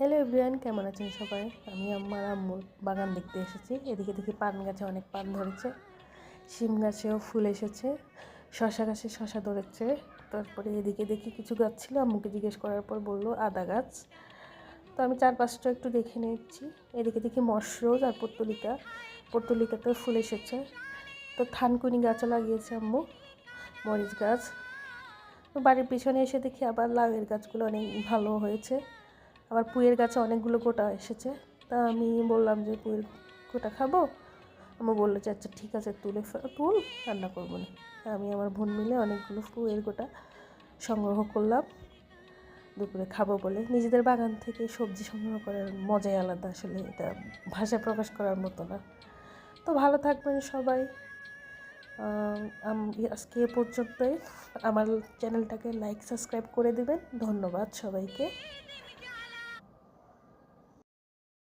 Hello everyone, কেমন আছেন সবাই? আমি আমার আম্মুর বাগান দেখতে এসেছি। এদিকে দেখি পান গাছে অনেক পান ধরেছে, শিম গাছেও ফুল এসেছে, শশা গাছে শশা ধরেছে। তারপরে এদিকে দেখি কিছু গাছ ছিল, আম্মুকে জিজ্ঞেস করার পর বললো আদা গাছ। তো আমি 4-5টা একটু দেখে নিচ্ছি। এদিকে দেখি মশরোজ আর পর্তুলিকাতেও ফুল এসেছে। তো থানকুনি গাছও লাগিয়েছে আম্মু, মরিচ গাছ। তো বাড়ির পিছনে এসে দেখি আবার লাউয়ের গাছগুলো অনেক ভালো হয়েছে। আবার পুঁইয়ের গাছে অনেকগুলো গোটা এসেছে। তা আমি বললাম যে পুঁইয়ের গোটা খাবো। আমি বললো যে আচ্ছা ঠিক আছে, তুল রান্না করবো না। আমি আমার বোন মিলে অনেকগুলো পুঁইয়ের গোটা সংগ্রহ করলাম দুপুরে খাবো বলে। নিজেদের বাগান থেকে সবজি সংগ্রহ করার মজাই আলাদা, আসলে এটা ভাষায় প্রকাশ করার মতো না। তো ভালো থাকবেন সবাই। আজকে এ পর্যন্তই। আমার চ্যানেলটাকে লাইক সাবস্ক্রাইব করে দেবেন। ধন্যবাদ সবাইকে।